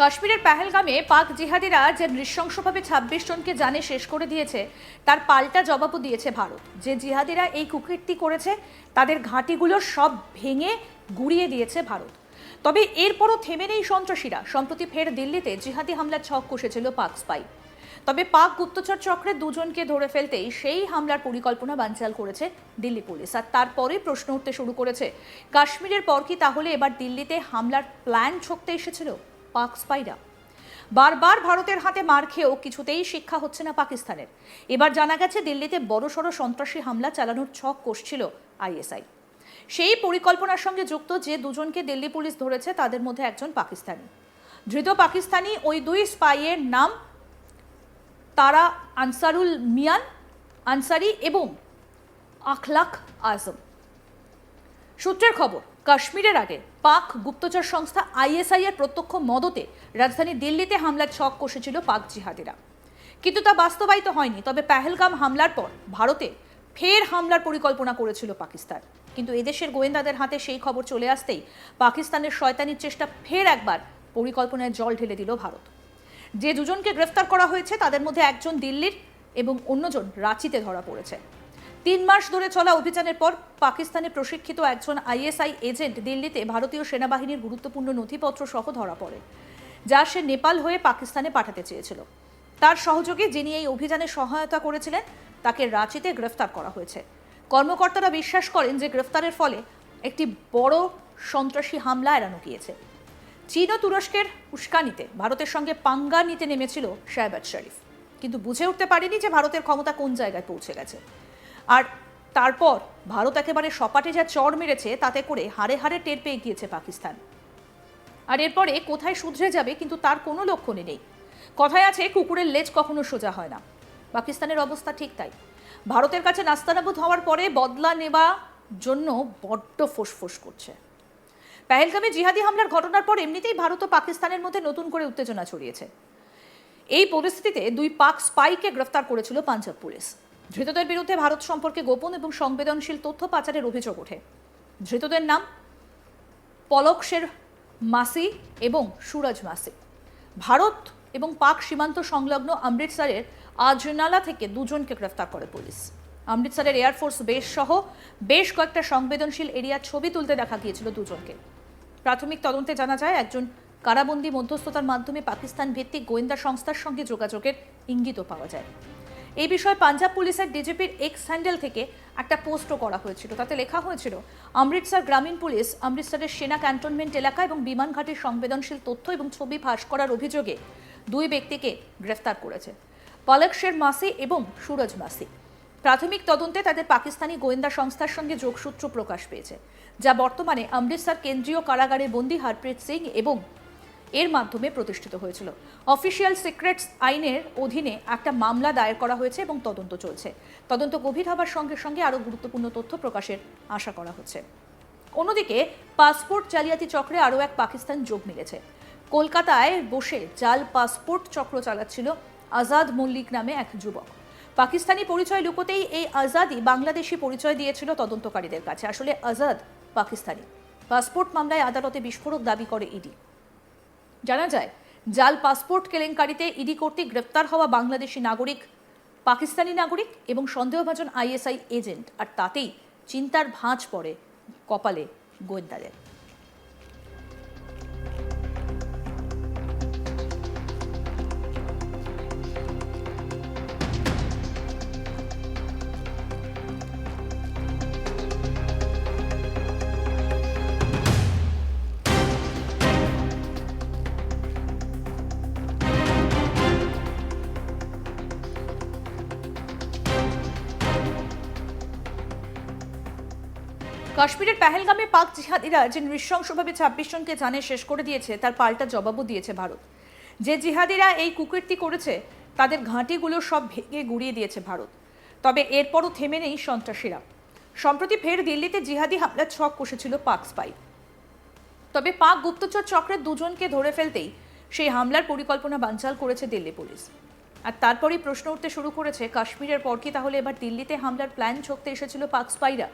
কাশ্মীরের পেহেলগামে পাক জিহাদিরা যে নৃশংসভাবে ২৬ জনকে জানে শেষ করে দিয়েছে তার পাল্টা জবাবও দিয়েছে ভারত। যে জিহাদিরা এই কুকীর্তি করেছে তাদের ঘাঁটিগুলো সব ভেঙে গুড়িয়ে দিয়েছে ভারত। তবে এরপরও থেমে নেই সন্ত্রাসীরা। সম্প্রতি ফের দিল্লিতে জিহাদি হামলার ছক কষেছিল পাক স্পাই। তবে পাক গুপ্তচর চক্রের দুজনকে ধরে ফেলতেই সেই হামলার পরিকল্পনা বানচাল করেছে দিল্লি পুলিশ। আর তারপরে প্রশ্ন উঠতে শুরু করেছে, কাশ্মীরের পর কি তাহলে এবার দিল্লিতে হামলার প্ল্যান ছকতে এসেছিল পাক স্পাইরা? বারবার ভারতের হাতে মার খেয়েও কিছুতেই শিক্ষা হচ্ছে না পাকিস্তানের। এবার জানা গেছে দিল্লিতে বড়সড় সন্ত্রাসী হামলা চালানোর ছক কষছিল আইএসআই। সেই পরিকল্পনার সঙ্গে যুক্ত যে দুজনকে দিল্লি পুলিশ ধরেছে তাদের মধ্যে একজন পাকিস্তানি। ধৃত পাকিস্তানি ওই দুই স্পাইয়ের নাম তারা আনসারুল মিয়ান আনসারি এবং আখলাক আজম। সূত্রের খবর, কাশ্মীরের আগে পাক গুপ্তচর সংস্থা আইএসআই এর প্রত্যক্ষ মদতে রাজধানী দিল্লিতে হামলার ছক কষেছিল পাক জিহাদিরা, কিন্তু তা বাস্তবায়িত হয়নি। তবে পেহেলগাম হামলার পর ভারতে ফের হামলার পরিকল্পনা করেছিল পাকিস্তান, কিন্তু এদেশের গোয়েন্দাদের হাতে সেই খবর চলে আসতেই পাকিস্তানের শয়তানির চেষ্টা ফের একবার পরিকল্পনায় জল ঢেলে দিল ভারত। যে দুজনকে গ্রেফতার করা হয়েছে তাদের মধ্যে একজন দিল্লির এবং অন্যজন রাঁচিতে ধরা পড়েছে। ৩ মাস ধরে চলা অভিযানের পর পাকিস্তানে প্রশিক্ষিত একজন আইএসআই এজেন্ট দিল্লিতে ভারতীয় সেনাবাহিনীর গুরুত্বপূর্ণ নথিপত্র সহ ধরা পড়ে, যা সে নেপাল হয়ে পাকিস্তানে পাঠাতে চেয়েছিল। তার সহযোগী যিনি এই অভিযানে সহায়তা করেছিলেন তাকে রাঁচিতে গ্রেফতার করা হয়েছে। কর্মকর্তারা বিশ্বাস করেন যে গ্রেফতারের ফলে একটি বড় সন্ত্রাসী হামলা এড়ানো গিয়েছে। চীন ও তুরস্কের উস্কানিতে ভারতের সঙ্গে পাঙ্গা নিতে নেমেছিল শাহবাজ শরীফ, কিন্তু বুঝে উঠতে পারেনি যে ভারতের ক্ষমতা কোন জায়গায় পৌঁছে গেছে। আর তারপর ভারত একেবারে সপাটে যা চড় মেরেছে তাতে করে হাড়ে হাড়ে টের পেয়ে গিয়েছে পাকিস্তান। আর এরপরে কোথায় শুধরে যাবে কিন্তু তার কোনো লক্ষণই নেই। কথায় আছে, কুকুরের লেজ কখনো সোজা হয় না। পাকিস্তানের অবস্থা ঠিক তাই। ভারতের কাছে নাস্তানাবুদ হওয়ার পরে বদলা নেওয়া জন্য বড্ড ফোঁস করছে। পেহেলগামে জিহাদি হামলার ঘটনার পর এমনিতেই ভারত ও পাকিস্তানের মধ্যে নতুন করে উত্তেজনা ছড়িয়েছে। এই পরিস্থিতিতে দুই পাক স্পাইকে গ্রেফতার করেছিল পাঞ্জাব পুলিশ। ধৃতদের বিরুদ্ধে ভারত সম্পর্কে গোপন এবং সংবেদনশীল তথ্য পাচারের অভিযোগ ওঠে। ধৃতদের নাম পলকশের মাসি এবং সুরজ মাসি। ভারত এবং পাক সীমান্ত সংলগ্ন অমৃতসরের আজনালা থেকে দুজনকে গ্রেফতার করে পুলিশ। অমৃতসরের এয়ারফোর্স বেস সহ বেশ কয়েকটা সংবেদনশীল এরিয়ার ছবি তুলতে দেখা গিয়েছিল দুজনকে। প্রাথমিক তদন্তে জানা যায় একজন কারাবন্দী মধ্যস্থতার মাধ্যমে পাকিস্তান ভিত্তিক গোয়েন্দা সংস্থার সঙ্গে যোগাযোগের ইঙ্গিতও পাওয়া যায়। এই বিষয়ে পাঞ্জাব পুলিশের ডিজিপির এক্স হ্যান্ডেল থেকে একটা পোস্টও করা হয়েছিল। তাতে লেখা হয়েছিল, অমৃতসর গ্রামীণ পুলিশ অমৃতসরের সেনা ক্যান্টনমেন্ট এলাকা এবং বিমান ঘাটির সংবেদনশীল তথ্য এবং ছবি ফাঁস করার অভিযোগে দুই ব্যক্তিকে গ্রেফতার করেছে, পলকশের মাসি এবং সুরজ মাসি। প্রাথমিক তদন্তে তাদের পাকিস্তানি গোয়েন্দা সংস্থার সঙ্গে যোগসূত্র প্রকাশ পেয়েছে, যা বর্তমানে অমৃতসর কেন্দ্রীয় কারাগারে বন্দী হরপ্রীত সিং এবং এর মাধ্যমে প্রতিষ্ঠিত হয়েছিল। অফিসিয়াল সিক্রেটস আইনের অধীনে একটা মামলা দায়ের করা হয়েছে এবং তদন্ত চলছে। তদন্ত গভীর হবার সঙ্গে সঙ্গে আরও গুরুত্বপূর্ণ তথ্য প্রকাশের আশা করা হচ্ছে। অন্যদিকে পাসপোর্ট জালিয়াতি চক্রে আরও এক পাকিস্তান যোগ মিলেছে। কলকাতায় বসে জাল পাসপোর্ট চক্র চালাচ্ছিল আজাদ মল্লিক নামে এক যুবক। পাকিস্তানি পরিচয় লুকোতেই এই আজাদই বাংলাদেশি পরিচয় দিয়েছিল তদন্তকারীদের কাছে। আসলে আজাদ পাকিস্তানি। পাসপোর্ট মামলায় আদালতে বিস্ফোরক দাবি করে ইডি। জানা যায়, জাল পাসপোর্ট কেলেঙ্কারিতে ইডি কর্তৃক গ্রেফতার হওয়া বাংলাদেশি নাগরিক, পাকিস্তানি নাগরিক এবং সন্দেহভাজন আইএসআই এজেন্ট। আর তাতেই চিন্তার ভাঁজ পড়ে কপালে গোয়েন্দাদের। কাশ্মীরের পেহেলগামে পাক জিহাদিরা যে নৃশংসভাবে ২৬ জনকে জানে শেষ করে দিয়েছে তার পাল্টা জবাবও দিয়েছে ভারত। যে জিহাদিরা এই কুকীর্তি করেছে তাদের ঘাঁটিগুলো সব ভেঙে গুড়িয়ে দিয়েছে ভারত। তবে এরপরও থেমে নেই সন্ত্রাসীরা। সম্প্রতি ফের দিল্লিতে জিহাদি হামলার ছক কষেছিল পাক স্পাই। তবে পাক গুপ্তচর চক্রের দুজনকে ধরে ফেলতেই সেই হামলার পরিকল্পনা বানচাল করেছে দিল্লি পুলিশ। আর তারপরই প্রশ্ন উঠতে শুরু করেছে, কাশ্মীরের পর কি তাহলে এবার দিল্লিতে হামলার প্ল্যান ছকতে এসেছিল পাক স্পাইরা?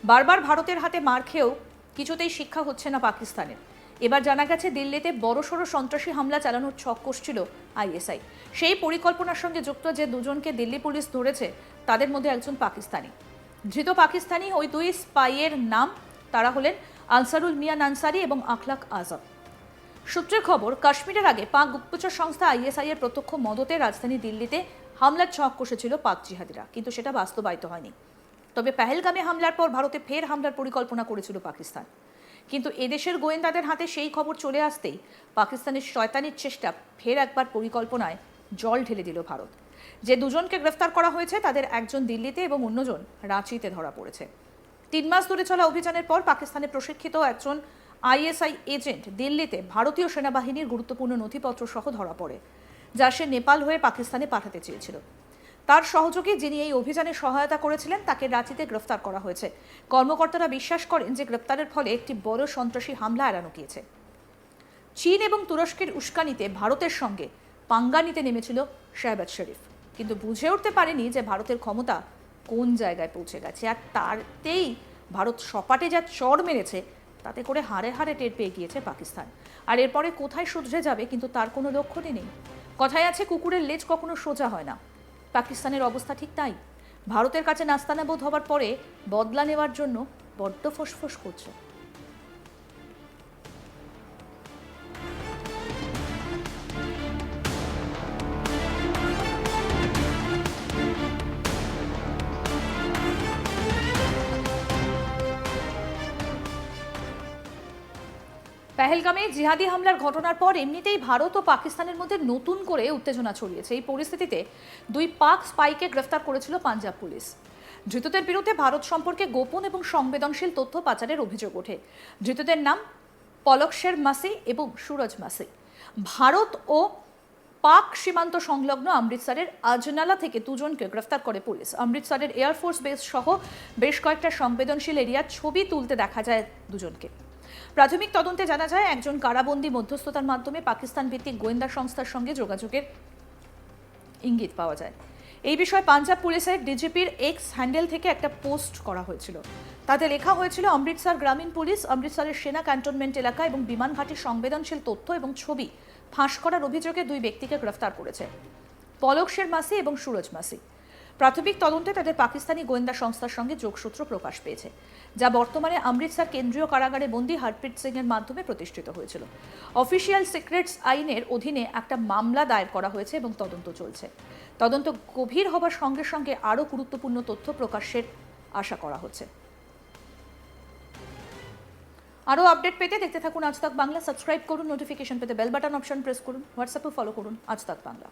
বারবার ভারতের হাতে মার খেয়েও কিছুতেই শিক্ষা হচ্ছে না পাকিস্তানের। এবার জানা গেছে দিল্লিতে বড়সড় সন্ত্রাসী হামলা চালানোর ছক কষছিল আইএসআই। সেই পরিকল্পনার সঙ্গে যুক্ত যে দুজনকে দিল্লি পুলিশ ধরেছে তাদের মধ্যে একজন পাকিস্তানি। ধৃত পাকিস্তানি ওই দুই স্পাইয়ের নাম, তারা হলেন আনসারুল মিয়ান আনসারি এবং আখলাক আজম। সূত্রের খবর, কাশ্মীরের আগে পাক গুপ্তচর সংস্থা আইএসআই এর প্রত্যক্ষ মদতে রাজধানী দিল্লিতে হামলার ছক কষেছিল পাক জিহাদিরা, কিন্তু সেটা বাস্তবায়িত হয়নি। তবে পেহেলগামে হামলার পর ভারতে ফের হামলার পরিকল্পনা করেছিল পাকিস্তান, কিন্তু এদেশের গোয়েন্দাদের হাতে সেই খবর চলে আসতেই পাকিস্তানের শয়তানির চেষ্টা ফের একবার পরিকল্পনায় জল ঢেলে দিল ভারত। যে দুজনকে গ্রেফতার করা হয়েছে তাদের একজন দিল্লিতে এবং অন্যজন রাঁচিতে ধরা পড়েছে। 3 মাস ধরে চলা অভিযানের পর পাকিস্তানে প্রশিক্ষিত একজন আইএসআই এজেন্ট দিল্লিতে ভারতীয় সেনাবাহিনীর গুরুত্বপূর্ণ নথিপত্র সহ ধরা পড়ে, যা সে নেপাল হয়ে পাকিস্তানে পাঠাতে চেয়েছিল। তার সহযোগী যিনি এই অভিযানে সহায়তা করেছিলেন তাকে রাঁচিতে গ্রেফতার করা হয়েছে। কর্মকর্তারা বিশ্বাস করেন যে গ্রেফতারের ফলে একটি বড় সন্ত্রাসী হামলা এড়ানো গিয়েছে। চীন এবং তুরস্কের উস্কানিতে ভারতের সঙ্গে পাঙ্গা নিতে নেমেছিল শেহবাজ শরীফ, কিন্তু বুঝে উঠতে পারেনি যে ভারতের ক্ষমতা কোন জায়গায় পৌঁছে গেছে। আর তাতেই ভারত সপাটে যা চড় মেরেছে তাতে করে হাড়ে হাড়ে টের পেয়ে গিয়েছে পাকিস্তান। আর এরপরে কোথায় শুধরে যাবে কিন্তু তার কোনো লক্ষণই নেই। কথায় আছে, কুকুরের লেজ কখনো সোজা হয় না। পাকিস্তানের অবস্থা ঠিক তাই। ভারতের কাছে নাস্তানা বোধ হবার পরে বদলা নেওয়ার জন্য বড্ড ফোঁসফোঁস করছে। পেহেলগামে জিহাদি হামলার ঘটনার পর এমনিতেই ভারত ও পাকিস্তানের মধ্যে নতুন করে উত্তেজনা ছড়িয়েছে। এই পরিস্থিতিতে দুই পাক স্পাইকে গ্রেফতার করেছিল পাঞ্জাব পুলিশ। ধৃতদের বিরুদ্ধে ভারত সম্পর্কে গোপন এবং সংবেদনশীল তথ্য পাচারের অভিযোগ ওঠে। ধৃতদের নাম পলকশের মাসি এবং সুরজ মাসি। ভারত ও পাক সীমান্ত সংলগ্ন অমৃতসরের আজনালা থেকে দুজনকে গ্রেফতার করে পুলিশ। অমৃতসরের এয়ারফোর্স বেস সহ বেশ কয়েকটা সংবেদনশীল এরিয়ার ছবি তুলতে দেখা যায় দুজনকে। প্রাথমিক তদন্তে জানা যায় একজন কারাবন্দী মধ্যস্থতার মাধ্যমে পাকিস্তান ভিত্তিক গোয়েন্দা সংস্থার সঙ্গে যোগাযোগের ইঙ্গিত পাওয়া যায়। এই বিষয়ে পাঞ্জাব পুলিশের ডিজিপির এক্স হ্যান্ডেল থেকে একটা পোস্ট করা হয়েছিল। তাতে লেখা হয়েছিল, অমৃতসর গ্রামীণ পুলিশ অমৃতসরের সেনা ক্যান্টনমেন্ট এলাকা এবং বিমান ঘাটির সংবেদনশীল তথ্য এবং ছবি ফাঁস করার অভিযোগে দুই ব্যক্তিকে গ্রেফতার করেছে, পলকশের মাসি এবং সুরজ মাসি। প্রাথমিক তদন্তে তাদের পাকিস্তানি গোয়েন্দা সংস্থার সঙ্গে যোগসূত্র প্রকাশ পেয়েছে, যা বর্তমানে অমৃতসর কেন্দ্রীয় কারাগারে বন্দী হরপ্রীত সিং এর মাধ্যমে প্রতিষ্ঠিত হয়েছিল। অফিসিয়াল সিক্রেটস আইনের অধীনে একটা মামলা দায়ের করা হয়েছে এবং তদন্ত চলছে। তদন্ত গভীর হবার সঙ্গে সঙ্গে আরও গুরুত্বপূর্ণ তথ্য প্রকাশের আশা করা হচ্ছে। আরও আপডেট পেতে দেখতে থাকুন আজ তাক বাংলা। সাবস্ক্রাইব করুন, নোটিফিকেশন পেতে বেল বাটন অপশন প্রেস করুন, হোয়াটসঅ্যাপে ফলো করুন আজ তাক বাংলা।